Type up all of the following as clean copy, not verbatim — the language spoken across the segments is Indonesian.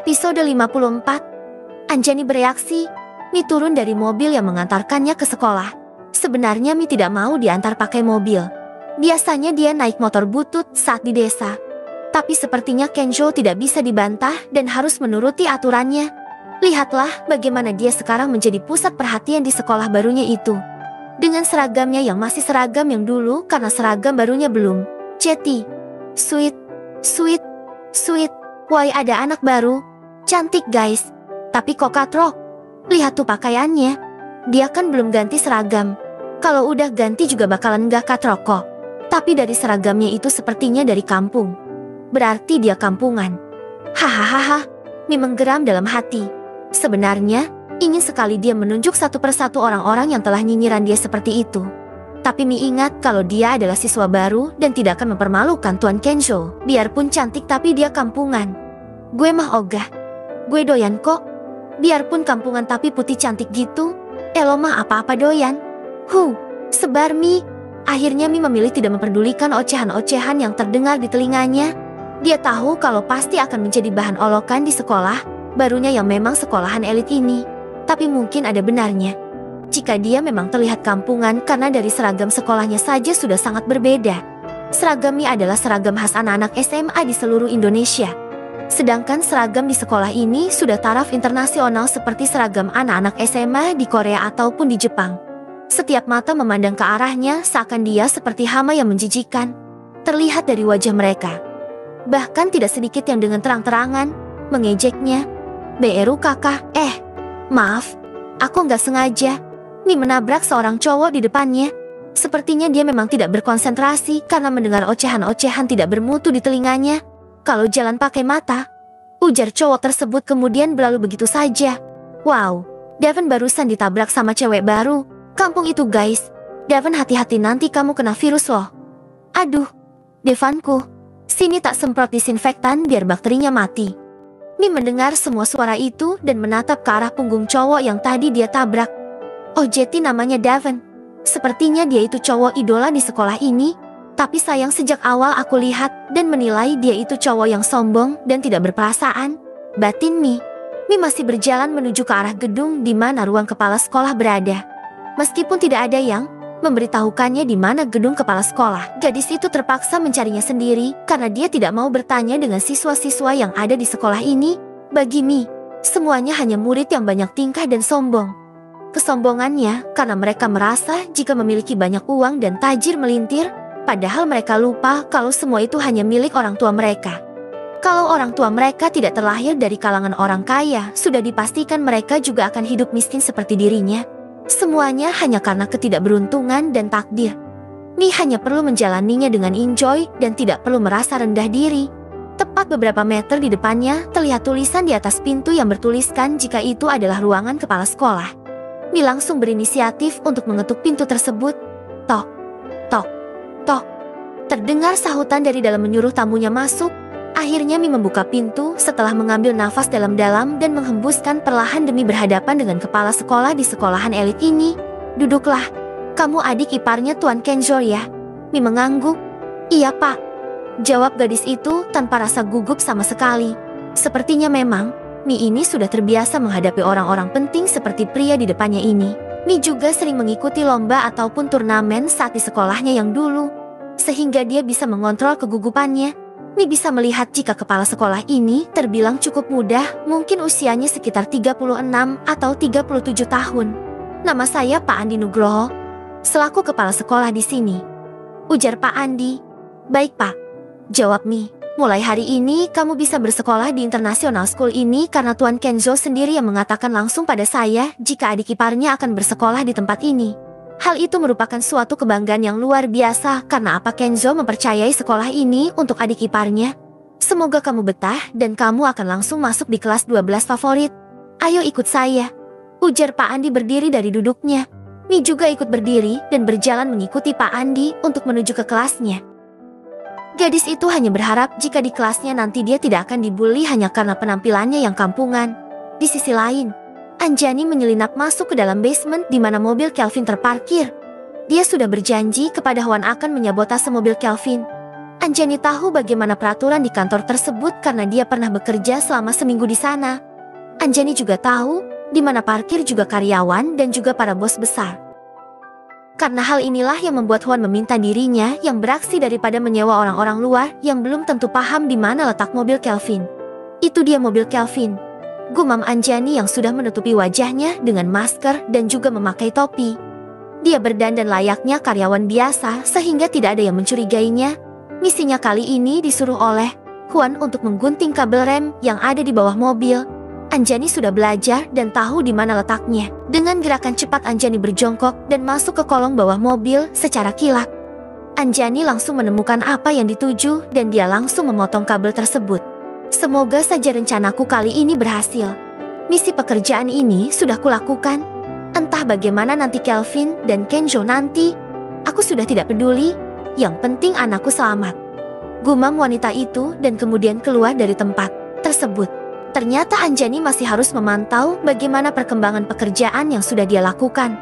Episode 54. Anjani bereaksi. Mi turun dari mobil yang mengantarkannya ke sekolah. Sebenarnya Mi tidak mau diantar pakai mobil. Biasanya dia naik motor butut saat di desa. Tapi sepertinya Kenzo tidak bisa dibantah dan harus menuruti aturannya. Lihatlah bagaimana dia sekarang menjadi pusat perhatian di sekolah barunya itu. Dengan seragamnya yang masih seragam yang dulu karena seragam barunya belum. Ceti. Sweet. Why ada anak baru? Cantik guys. Tapi kok katrok? Lihat tuh pakaiannya. Dia kan belum ganti seragam. Kalau udah ganti juga bakalan gak katrok kok. Tapi dari seragamnya itu sepertinya dari kampung. Berarti dia kampungan. Hahaha. Mi menggeram dalam hati. Sebenarnya ingin sekali dia menunjuk satu persatu orang-orang yang telah nyinyiran dia seperti itu. Tapi Mi ingat kalau dia adalah siswa baru dan tidak akan mempermalukan Tuan Kenzo. Biarpun cantik tapi dia kampungan. Gue mah ogah. Gue doyan kok. Biarpun kampungan tapi putih cantik gitu. Elo mah apa-apa doyan. Sebar Mi. Akhirnya Mi memilih tidak memperdulikan ocehan-ocehan yang terdengar di telinganya. Dia tahu kalau pasti akan menjadi bahan olokan di sekolah barunya yang memang sekolahan elit ini. Tapi mungkin ada benarnya jika dia memang terlihat kampungan karena dari seragam sekolahnya saja sudah sangat berbeda. Seragam Mi adalah seragam khas anak-anak SMA di seluruh Indonesia. Sedangkan seragam di sekolah ini sudah taraf internasional seperti seragam anak-anak SMA di Korea ataupun di Jepang. Setiap mata memandang ke arahnya seakan dia seperti hama yang menjijikan. Terlihat dari wajah mereka. Bahkan tidak sedikit yang dengan terang-terangan mengejeknya. Beru kakak, maaf, aku nggak sengaja. Mi menabrak seorang cowok di depannya. Sepertinya dia memang tidak berkonsentrasi karena mendengar ocehan-ocehan tidak bermutu di telinganya. Kalau jalan pakai mata, ujar cowok tersebut kemudian berlalu begitu saja. Wow, Devon barusan ditabrak sama cewek baru. Kampung itu guys. Devon hati-hati nanti kamu kena virus loh. Aduh, Devonku, sini tak semprot disinfektan biar bakterinya mati. Mi mendengar semua suara itu dan menatap ke arah punggung cowok yang tadi dia tabrak. Oh Jeti namanya Devon. Sepertinya dia itu cowok idola di sekolah ini. Tapi sayang sejak awal aku lihat dan menilai dia itu cowok yang sombong dan tidak berperasaan. Batin Mi masih berjalan menuju ke arah gedung di mana ruang kepala sekolah berada. Meskipun tidak ada yang memberitahukannya di mana gedung kepala sekolah, gadis itu terpaksa mencarinya sendiri karena dia tidak mau bertanya dengan siswa-siswa yang ada di sekolah ini. Bagi Mi, semuanya hanya murid yang banyak tingkah dan sombong. Kesombongannya karena mereka merasa jika memiliki banyak uang dan tajir melintir, padahal mereka lupa kalau semua itu hanya milik orang tua mereka. Kalau orang tua mereka tidak terlahir dari kalangan orang kaya, sudah dipastikan mereka juga akan hidup miskin seperti dirinya. Semuanya hanya karena ketidakberuntungan dan takdir. Mi hanya perlu menjalaninya dengan enjoy dan tidak perlu merasa rendah diri. Tepat beberapa meter di depannya, terlihat tulisan di atas pintu yang bertuliskan jika itu adalah ruangan kepala sekolah. Mi langsung berinisiatif untuk mengetuk pintu tersebut. Tok, tok, tok. Terdengar sahutan dari dalam menyuruh tamunya masuk. Akhirnya Mi membuka pintu setelah mengambil nafas dalam-dalam dan menghembuskan perlahan demi berhadapan dengan kepala sekolah di sekolahan elit ini. Duduklah, kamu adik iparnya Tuan Kenzo ya? Mi mengangguk. Iya pak, jawab gadis itu tanpa rasa gugup sama sekali. Sepertinya memang Mi ini sudah terbiasa menghadapi orang-orang penting seperti pria di depannya ini. Mi juga sering mengikuti lomba ataupun turnamen saat di sekolahnya yang dulu, sehingga dia bisa mengontrol kegugupannya. Mi bisa melihat jika kepala sekolah ini terbilang cukup muda, mungkin usianya sekitar 36 atau 37 tahun. Nama saya Pak Andi Nugroho, selaku kepala sekolah di sini. Ujar Pak Andi. Baik Pak, jawab Mi. Mulai hari ini kamu bisa bersekolah di International School ini karena Tuan Kenzo sendiri yang mengatakan langsung pada saya jika adik iparnya akan bersekolah di tempat ini. Hal itu merupakan suatu kebanggaan yang luar biasa karena apa Kenzo mempercayai sekolah ini untuk adik iparnya. Semoga kamu betah dan kamu akan langsung masuk di kelas 12 favorit. Ayo ikut saya, ujar Pak Andi berdiri dari duduknya. Mi juga ikut berdiri dan berjalan mengikuti Pak Andi untuk menuju ke kelasnya. Gadis itu hanya berharap jika di kelasnya nanti dia tidak akan dibully hanya karena penampilannya yang kampungan. Di sisi lain, Anjani menyelinap masuk ke dalam basement di mana mobil Kelvin terparkir. Dia sudah berjanji kepada Hwan akan menyabotase mobil Kelvin. Anjani tahu bagaimana peraturan di kantor tersebut karena dia pernah bekerja selama seminggu di sana. Anjani juga tahu di mana parkir juga karyawan dan juga para bos besar. Karena hal inilah yang membuat Huan meminta dirinya yang beraksi daripada menyewa orang-orang luar yang belum tentu paham di mana letak mobil Kelvin. Itu dia mobil Kelvin. Gumam Anjani yang sudah menutupi wajahnya dengan masker dan juga memakai topi. Dia berdandan layaknya karyawan biasa sehingga tidak ada yang mencurigainya. Misinya kali ini disuruh oleh Huan untuk menggunting kabel rem yang ada di bawah mobil. Anjani sudah belajar dan tahu di mana letaknya. Dengan gerakan cepat Anjani berjongkok dan masuk ke kolong bawah mobil secara kilat. Anjani langsung menemukan apa yang dituju dan dia langsung memotong kabel tersebut. Semoga saja rencanaku kali ini berhasil. Misi pekerjaan ini sudah kulakukan. Entah bagaimana nanti Kelvin dan Kenjo nanti, aku sudah tidak peduli. Yang penting anakku selamat. Gumam wanita itu dan kemudian keluar dari tempat tersebut. Ternyata Anjani masih harus memantau bagaimana perkembangan pekerjaan yang sudah dia lakukan.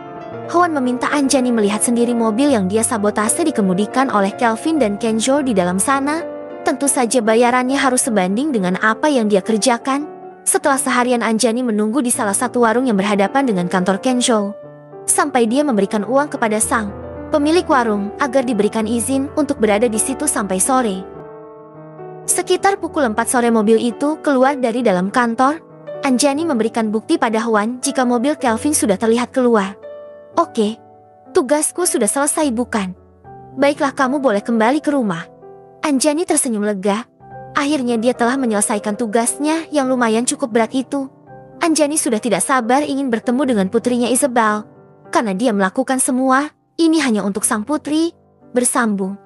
Huan meminta Anjani melihat sendiri mobil yang dia sabotase dikemudikan oleh Kelvin dan Kenjo di dalam sana. Tentu saja bayarannya harus sebanding dengan apa yang dia kerjakan. Setelah seharian Anjani menunggu di salah satu warung yang berhadapan dengan kantor Kenjo. Sampai dia memberikan uang kepada sang pemilik warung agar diberikan izin untuk berada di situ sampai sore. Sekitar pukul 4 sore mobil itu keluar dari dalam kantor. Anjani memberikan bukti pada Huan jika mobil Kelvin sudah terlihat keluar. Oke, tugasku sudah selesai bukan? Baiklah kamu boleh kembali ke rumah. Anjani tersenyum lega. Akhirnya dia telah menyelesaikan tugasnya yang lumayan cukup berat itu. Anjani sudah tidak sabar ingin bertemu dengan putrinya Isabel. Karena dia melakukan semua ini hanya untuk sang putri. Bersambung.